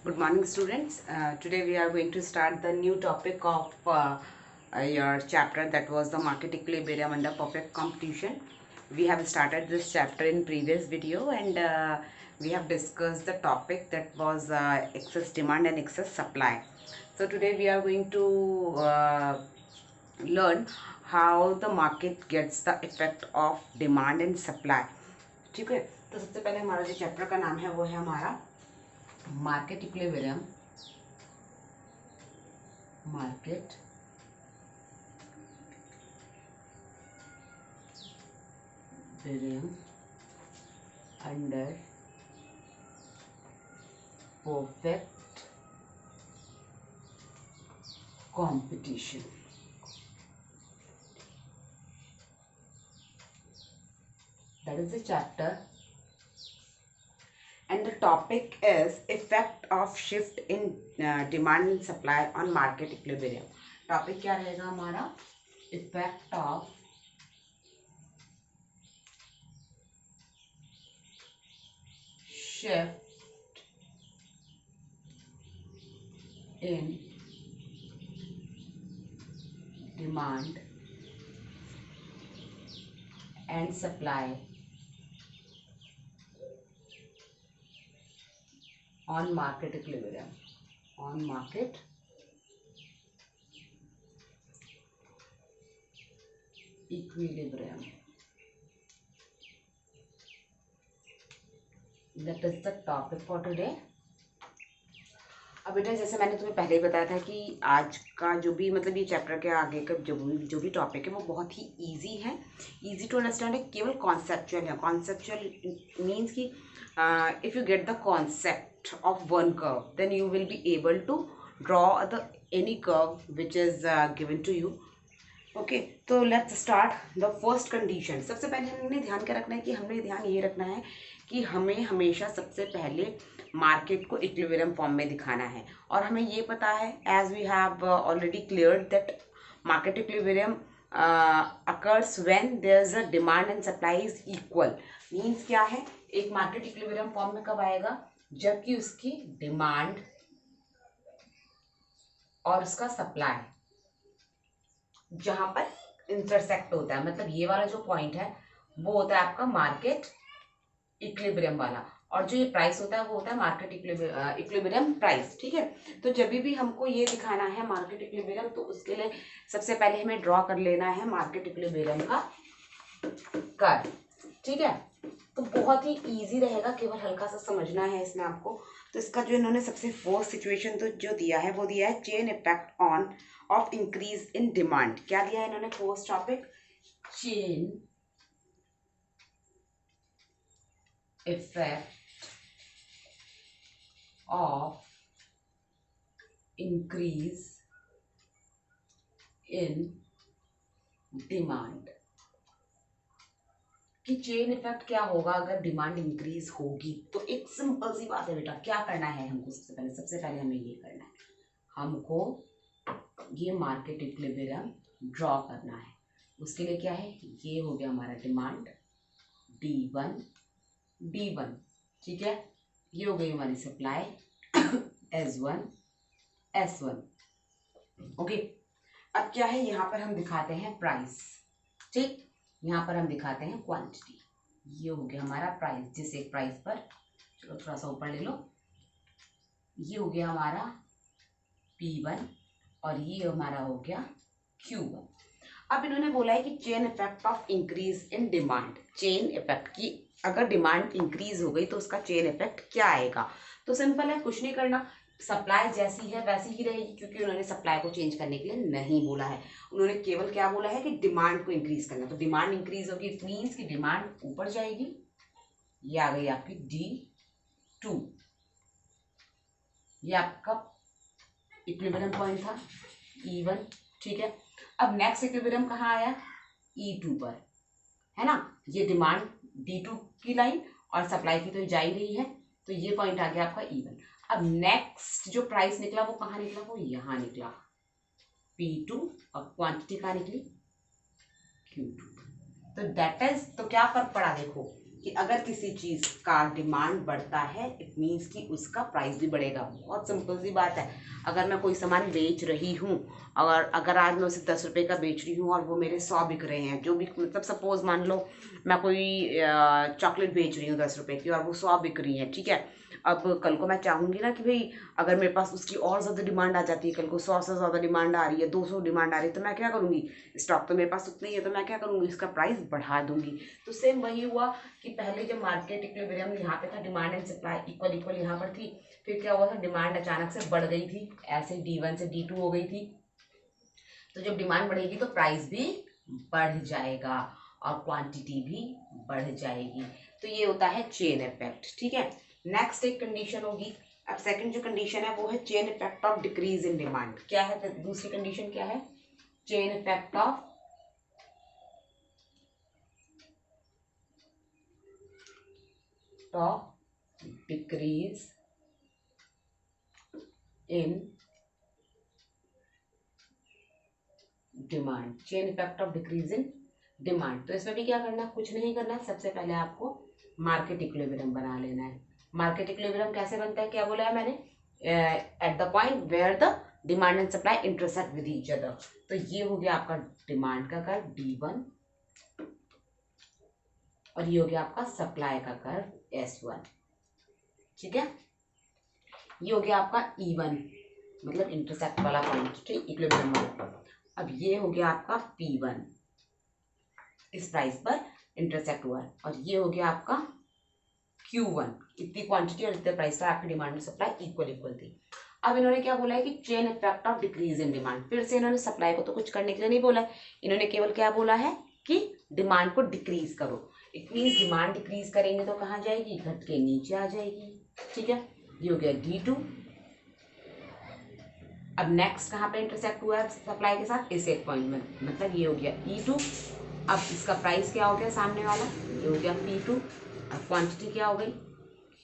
Good morning, students. Today we are going to start the new topic of your chapter, that was the market equilibrium under perfect competition. We have started this chapter in previous video, and we have discussed the topic that was excess demand and excess supply. So today we are going to learn how the market gets the effect of demand and supply. ठीक है, तो सबसे पहले हमारा जो chapter का नाम है वो है हमारा market equilibrium under perfect competition. That is the chapter, and the topic is effect of shift in demand and supply on market equilibrium. Topic क्या रहेगा हमारा? Effect of shift in demand and supply on market equilibrium. That is the topic for today. अब बेटा, जैसे मैंने तुम्हें पहले ही बताया था कि आज का जो भी मतलब ये चैप्टर के आगे का जो भी टॉपिक है वो बहुत ही इजी है, इजी टू अंडरस्टैंड है, केवल कॉन्सेप्चुअल है. कॉन्सेप्चुअल मीन्स कि if you get the concept of one curve then you will be able to draw the any curve which is given to you. Okay, तो let's start the first condition. सबसे पहले हमने ध्यान क्या रखना है कि हमने ध्यान ये रखना है कि हमें हमेशा सबसे पहले मार्केट को इक्विलिब्रियम फॉर्म में दिखाना है. और हमें ये पता है, as we have already cleared, that market equilibrium occurs when there is a demand and supply is equal. Means क्या है, एक मार्केट इक्विलिब्रियम फॉर्म में कब आएगा? जबकि उसकी डिमांड और उसका सप्लाई जहां पर इंटरसेक्ट होता है, मतलब ये वाला जो पॉइंट है वो होता है आपका मार्केट इक्विलिब्रियम वाला, और जो ये प्राइस होता है वो होता है मार्केट इक्विलिब्रियम प्राइस. ठीक है, तो जब भी हमको ये दिखाना है मार्केट इक्विलिब्रियम, तो उसके लिए सबसे पहले हमें ड्रॉ कर लेना है मार्केट इक्विलिब्रियम का कर्व. ठीक है, तो बहुत ही इजी रहेगा, केवल हल्का सा समझना है इसमें आपको. तो इसका जो इन्होंने सबसे फर्स्ट सिचुएशन तो जो दिया है वो दिया है chain effect on off increase in demand. क्या दिया है इन्होंने first topic? Chain effect of increase in demand. कि चेन इफेक्ट क्या होगा अगर डिमांड इंक्रीज होगी. तो एक सिंपल सी बात है बेटा, क्या करना है हमको? सबसे पहले हमें ये करना है, हमको ये मार्केट इक्विलिब्रियम ड्रॉ करना है. उसके लिए क्या है, ये हो गया हमारा डिमांड D1. ठीक है, ये हो गई हमारी सप्लाई S1 S1. ओके, अब क्या है, यहाँ पर हम दिखाते हैं प्राइस. ठीक, यहाँ पर हम दिखाते हैं क्वांटिटी. ये हो गया हमारा प्राइस, जिस एक प्राइस पर, चलो थोड़ा सा ऊपर ले लो, ये हो गया हमारा P1 और ये हमारा हो गया Q1. अब इन्होंने बोला है कि chain effect of increase in demand. Chain effect की अगर डिमांड इंक्रीज हो गई तो उसका चेन इफेक्ट क्या आएगा? तो सिंपल है, कुछ नहीं करना, सप्लाई जैसी है वैसी ही रहेगी, क्योंकि उन्होंने सप्लाई को चेंज करने के लिए नहीं बोला है. उन्होंने केवल क्या बोला है कि डिमांड को इंक्रीज करना. तो डिमांड इंक्रीज होगी, इट मीन्स कि डिमांड ऊपर जाएगी. ये आ गई आपकी D2. ये आपका इक्विलिब्रियम पॉइंट था E1. ठीक है, अब नेक्स्ट इक्विलिब्रियम कहाँ आया? E2 पर, है ना. ये डिमांड D2 की लाइन और सप्लाई की तो जा ही रही है, तो ये पॉइंट आ गया आपका E1. अब नेक्स्ट जो प्राइस निकला वो कहाँ निकला? वो यहाँ निकला P2, और क्वांटिटी कहाँ निकली? Q2. तो दैट इज, तो क्या फर्क पड़ा देखो, कि अगर किसी चीज़ का डिमांड बढ़ता है इट मीन्स कि उसका प्राइस भी बढ़ेगा। बहुत सिंपल सी बात है। अगर मैं कोई सामान बेच रही हूँ और अगर आज मैं उसे 10 रुपये का बेच रही हूँ और वो मेरे 100 बिक रहे हैं, जो भी मतलब सपोज मान लो मैं कोई चॉकलेट बेच रही हूँ 10 रुपये की और वो 100 बिक रही है, ठीक है। अब कल को मैं चाहूँगी ना कि भाई अगर मेरे पास उसकी और ज़्यादा डिमांड आ जाती है, कल को 100 से ज़्यादा डिमांड आ रही है, 200 डिमांड आ रही है, तो मैं क्या करूँगी, स्टॉक तो मेरे पास उतना ही है, तो मैं क्या करूँगी, इसका प्राइस बढ़ा दूंगी। तो सेम वही हुआ कि पहले जब मार्केट इक्विलिब्रियम यहाँ पे था, demand and supply equal equal यहाँ पर थी, फिर क्या हुआ था, डिमांड अचानक से बढ़ गई थी, ऐसे D1 से D2 हो गई थी। तो जब डिमांड बढ़ेगी तो प्राइस भी बढ़ जाएगा और क्वांटिटी भी बढ़ जाएगी। तो ये होता है चेन इफेक्ट, ठीक है। नेक्स्ट एक कंडीशन होगी। अब सेकंड जो कंडीशन है वो है chain effect of decrease in demand. क्या है दूसरी कंडीशन, क्या है, chain effect of decrease in demand. Chain effect of decrease in demand. तो इसमें भी क्या करना है, कुछ नहीं करना है, सबसे पहले आपको मार्केट इक्विलिब्रियम बना लेना है। मार्केट इक्विलिब्रियम कैसे बनता है, क्या बोला है मैंने, at the point where the demand and supply intersect with each other. तो ये हो गया आपका डिमांड का कर्व D1 और ये हो गया आपका सप्लाई का कर्व S1, ठीक है। ये हो गया आपका E1 मतलब इंटरसेक्ट वाला पॉइंट, ठीक, इक्विलिब्रियम वाला। अब ये हो गया आपका P1, इस प्राइस पर इंटरसेक्ट हुआ है, और ये हो गया आपका Q1, इतनी क्वांटिटी और इतने प्राइस पर आपकी डिमांड और सप्लाई इक्वल इक्वल थी। अब इन्होंने क्या बोला है कि chain effect of decrease in demand. फिर से इन्होंने सप्लाई को तो कुछ करने के लिए नहीं बोला है, इन्होंने केवल क्या बोला है कि डिमांड को डिक्रीज करो। इट मीन्स डिमांड डिक्रीज करेंगे तो कहाँ जाएगी, घट के नीचे आ जाएगी, ठीक है। ये हो गया D2। अब नेक्स्ट कहाँ पे इंटरसेक्ट हुआ है सप्लाई के साथ, इस एक पॉइंट में, मतलब ये हो गया E2। अब इसका प्राइस क्या हो गया सामने वाला, ये हो गया P2। अब क्वांटिटी क्या हो गई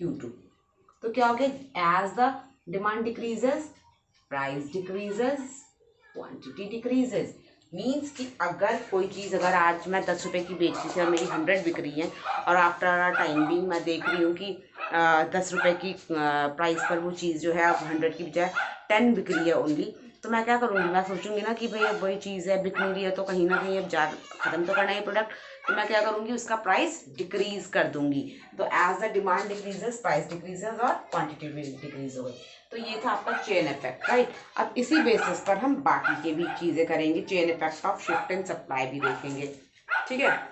Q2। तो क्या हो गया, as the demand decreases price decreases, quantity decreases. Means कि अगर कोई चीज़, अगर आज मैं 10 रुपये की बेच रही थी और मेरी 100 बिक रही है और आफ्टर टाइम भी मैं देख रही हूँ कि 10 रुपये की प्राइस पर वो चीज़ जो है अब 100 की बजाय 10 बिक रही है ओनली, तो मैं क्या करूँगी, मैं सोचूंगी ना कि भाई अब वही चीज़ है, बिक नहीं रही है, तो कहीं ना कहीं अब जा ख़त्म तो करना है प्रोडक्ट, तो मैं क्या करूँगी, उसका प्राइस डिक्रीज कर दूंगी। तो as the demand decreases price decreases और क्वांटिटी भी डिक्रीज हो गई। तो ये था आपका चेन इफेक्ट, राइट। अब इसी बेसिस पर हम बाकी के भी चीज़ें करेंगे, chain effect of shift in supply भी देखेंगे, ठीक है।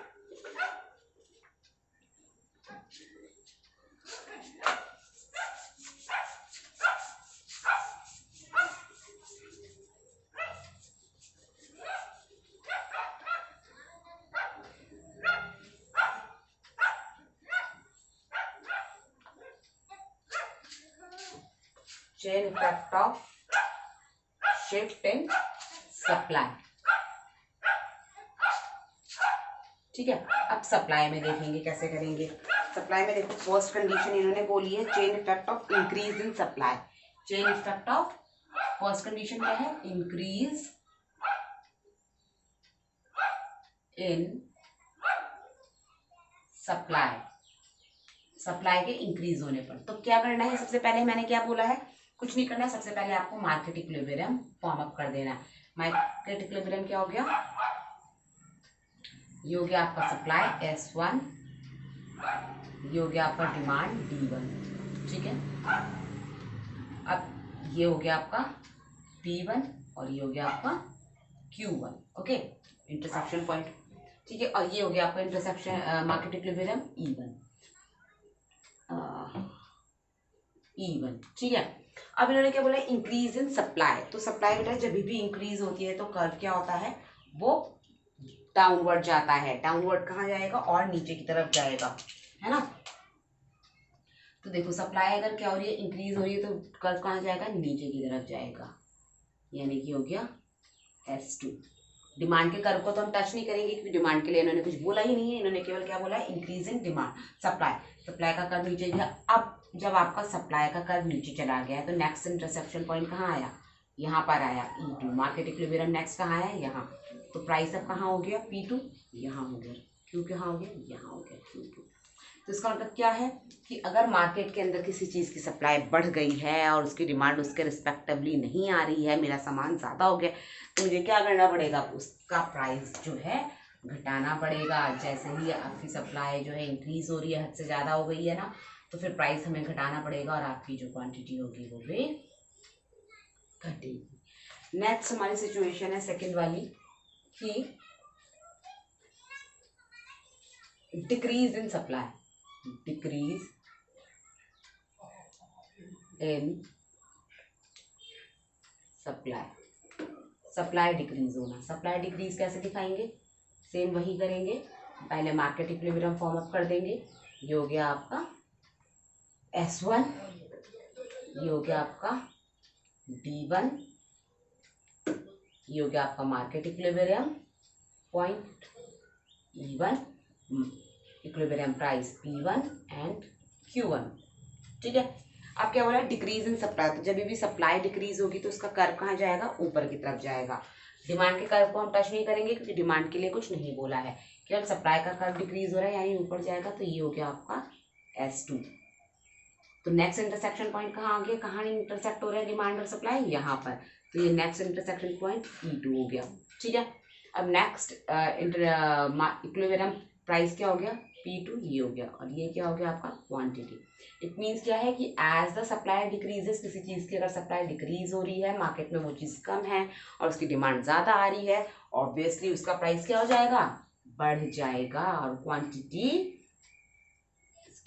Chain effect of shift in supply, ठीक है। अब सप्लाई में देखेंगे कैसे करेंगे। सप्लाई में देखो, फर्स्ट कंडीशन इन्होंने बोली है chain effect of increase in supply. Chain effect of, first condition क्या है, इंक्रीज इन सप्लाई, सप्लाई के इंक्रीज होने पर। तो क्या करना है, सबसे पहले मैंने क्या बोला है, कुछ नहीं करना है, सबसे पहले आपको मार्केट इक्विलिब्रियम फॉर्म अप कर देना है। मार्केट इक्विलिब्रियम क्या हो गया, ये हो गया आपका सप्लाई S1, ये हो गया आपका डिमांड D1, ठीक है। अब ये हो गया आपका P1 और ये हो गया आपका Q1, ओके, इंटरसेक्शन पॉइंट, ठीक है। और ये हो गया आपका इंटरसेक्शन मार्केट इक्विलिब्रियम E1, ठीक है। अब इन्होंने क्या बोला, इंक्रीज इन सप्लाई। तो सप्लाई बेटा जब भी इंक्रीज होती है तो कर्व क्या होता है, वो डाउनवर्ड जाता है। डाउनवर्ड कहाँ जाएगा, और नीचे की तरफ जाएगा, है ना। तो देखो सप्लाई अगर क्या हो रही है, इंक्रीज हो रही है, तो कर्व कहाँ जाएगा, नीचे की तरफ जाएगा, यानी कि हो गया S2। डिमांड के कर्व को तो हम टच नहीं करेंगे क्योंकि डिमांड के लिए इन्होंने कुछ बोला ही नहीं है, इन्होंने केवल क्या बोला है, increase in demand supply. Supply का कर्व नीचे गया। अब जब आपका सप्लाई का कर्व नीचे चला गया है तो नेक्स्ट इंटरसेक्शन पॉइंट कहाँ आया, यहाँ पर आया E2। मार्केट इक्विलिब्रियम नेक्स्ट कहाँ आया, यहाँ। तो प्राइस अब कहाँ हो गया, P2, यहाँ हो गया। Q कहाँ हो गया, यहाँ हो गया Q2। तो इसका मतलब क्या है कि अगर मार्केट के अंदर किसी चीज़ की सप्लाई बढ़ गई है और उसकी डिमांड उसके रिस्पेक्टिवली नहीं आ रही है, मेरा सामान ज़्यादा हो गया, तो मुझे क्या करना पड़ेगा, उसका प्राइस जो है घटाना पड़ेगा। जैसे ही आपकी सप्लाई जो है इंक्रीज हो रही है, हद से ज़्यादा हो गई है ना, तो फिर प्राइस हमें घटाना पड़ेगा और आपकी जो क्वांटिटी होगी वो भी घटेगी। नेक्स्ट हमारी सिचुएशन है सेकंड वाली कि decrease in supply, decrease in supply, supply decrease होना। सप्लाई डिक्रीज कैसे दिखाएंगे, सेम वही करेंगे, पहले मार्केट इक्विलिब्रियम फॉर्म अप कर देंगे। ये हो गया आपका S1, ये हो गया आपका D1, ये हो गया आपका market equilibrium point E1, equilibrium price P1 and Q1। ठीक है, अब क्या बोला है, डिक्रीज इन सप्लाई। तो जब भी सप्लाई डिक्रीज होगी तो उसका कर्व कहाँ जाएगा, ऊपर की तरफ जाएगा। डिमांड के कर्व को हम टच नहीं करेंगे क्योंकि डिमांड के लिए कुछ नहीं बोला है, केवल सप्लाई का कर्व डिक्रीज हो रहा है यानी ऊपर जाएगा। तो ये हो गया आपका S2। तो नेक्स्ट इंटरसेक्शन पॉइंट कहाँ आ गया, कहाँ इंटरसेक्ट हो रहा है डिमांड और सप्लाई, यहाँ पर। तो ये नेक्स्ट इंटरसेक्शन पॉइंट E2 हो गया। ठीक है, अब नेक्स्ट इक्विलिब्रियम प्राइस क्या हो गया, P2, ये हो गया। और ये क्या हो गया आपका क्वांटिटी। इट मीन्स क्या है कि एज द सप्लाई डिक्रीजेस, किसी चीज़ की अगर सप्लाई डिक्रीज हो रही है, मार्केट में वो चीज़ कम है और उसकी डिमांड ज़्यादा आ रही है, ऑब्वियसली उसका प्राइस क्या हो जाएगा, बढ़ जाएगा और क्वांटिटी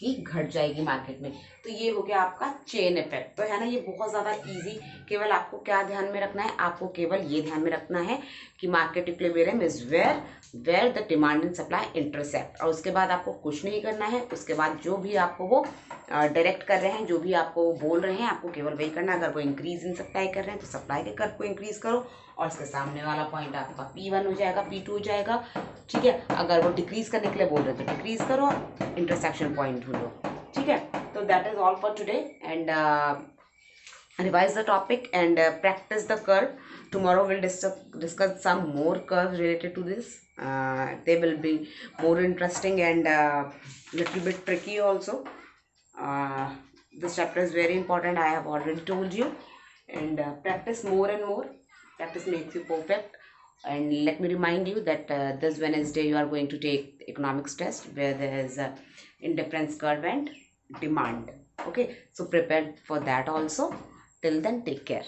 की घट जाएगी मार्केट में। तो ये हो गया आपका चेन इफेक्ट। तो है ना, ये बहुत ज़्यादा इजी। केवल आपको क्या ध्यान में रखना है, आपको केवल ये ध्यान में रखना है कि market equilibrium is where the demand and supply intersect. और उसके बाद आपको कुछ नहीं करना है। उसके बाद जो भी आपको वो डायरेक्ट कर रहे हैं, जो भी आपको बोल रहे हैं, आपको केवल वही करना है। अगर वो इंक्रीज इन सप्लाई कर रहे हैं तो सप्लाई के कर्व को इंक्रीज करो और इसके सामने वाला पॉइंट आपका P1 हो जाएगा, P2 हो जाएगा। ठीक है, अगर वो डिक्रीज करने के लिए बोल रहे हैं तो डिक्रीज करो, इंटरसेक्शन पॉइंट ढूंढो। ठीक है, तो that is all for today and revise the topic and practice the curve. Tomorrow we'll discuss some more curves related to this. They will be more interesting and little bit tricky also. This chapter is very important, I have already told you, and practice more and more. Practice makes you perfect. And let me remind you that this Wednesday you are going to take economics test where there is indifference curve and demand. Okay, so prepare for that also. Till then, take care.